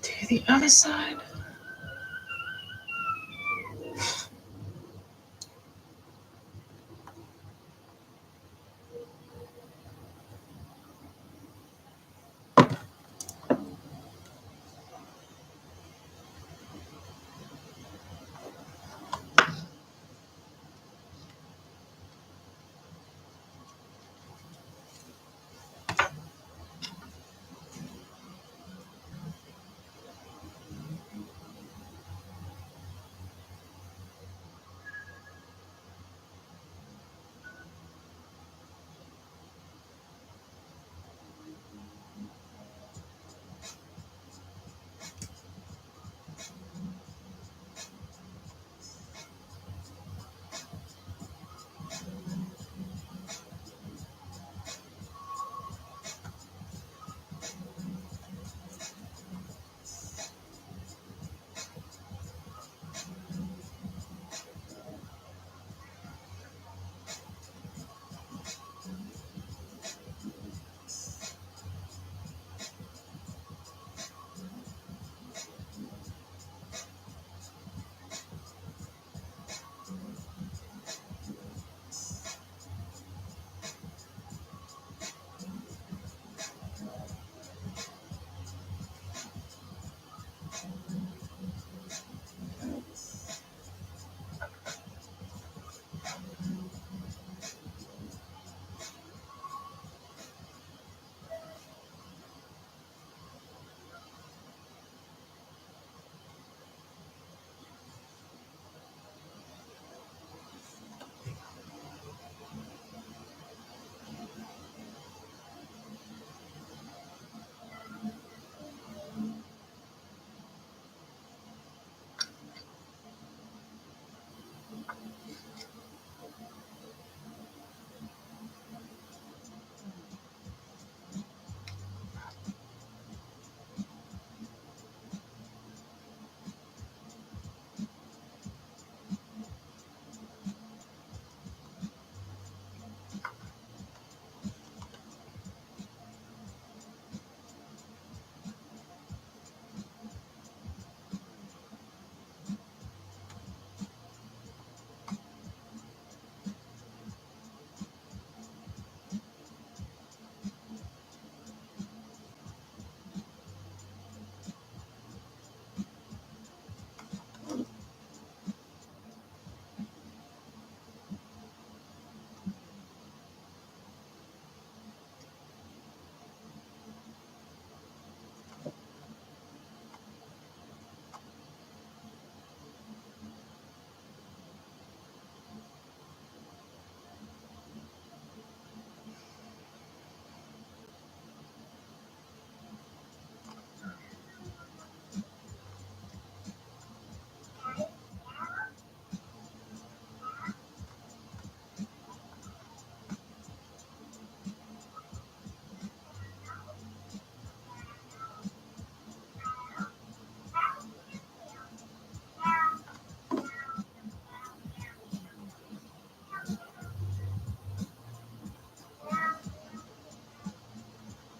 do the other side.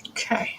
Okay.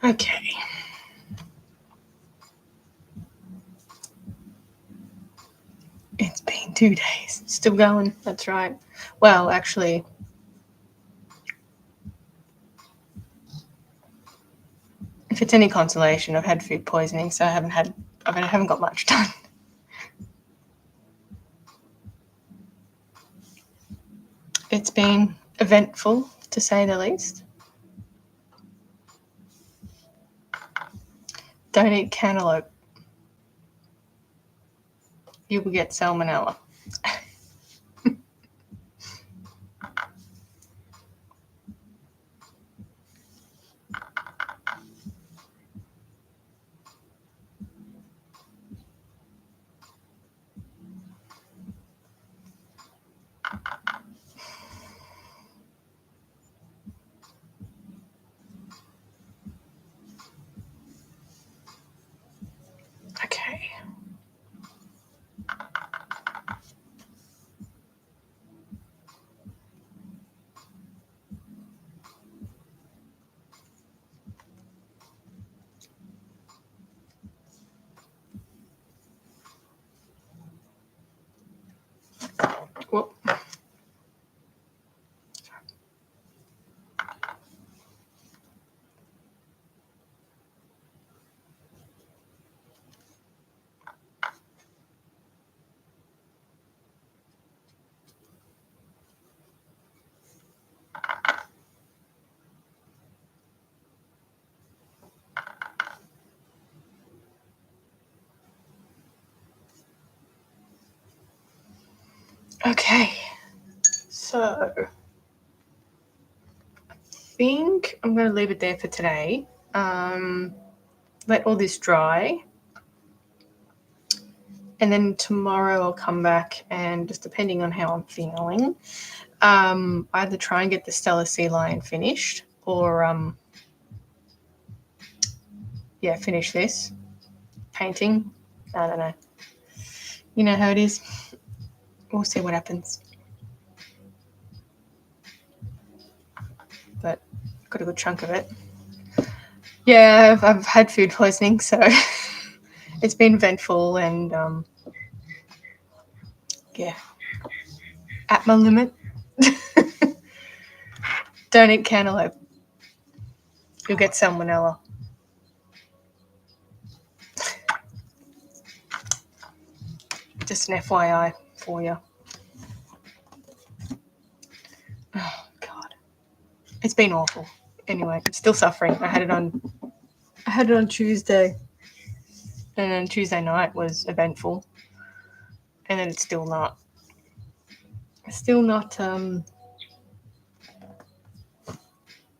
Okay. It's been 2 days. Still going. That's right. Well, actually, if it's any consolation, I've had food poisoning, so I haven't got much done. It's been eventful, to say the least. Don't eat cantaloupe. You will get salmonella. Okay. Whoop. Okay. So, I think I'm going to leave it there for today. Let all this dry. And then tomorrow I'll come back and, just depending on how I'm feeling, either try and get the Stellar Sea Lion finished or, finish this painting. I don't know. You know how it is. We'll see what happens. But I've got a good chunk of it. Yeah, I've had food poisoning, so it's been eventful and, at my limit. Don't eat cantaloupe. You'll get salmonella. Just an FYI for you. Oh, God. It's been awful. Anyway, I'm still suffering. I had it on Tuesday. And then Tuesday night was eventful. And then it's still not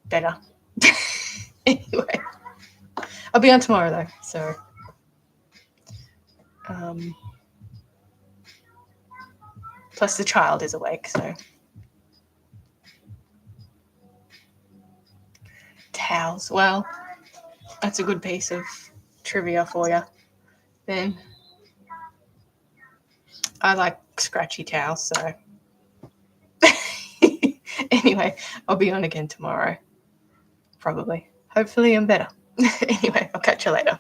better. Anyway. I'll be on tomorrow though, so plus the child is awake, so towels. Well, that's a good piece of trivia for you. Then I like scratchy towels, so anyway, I'll be on again tomorrow. Probably. Hopefully I'm better. Anyway, I'll catch you later.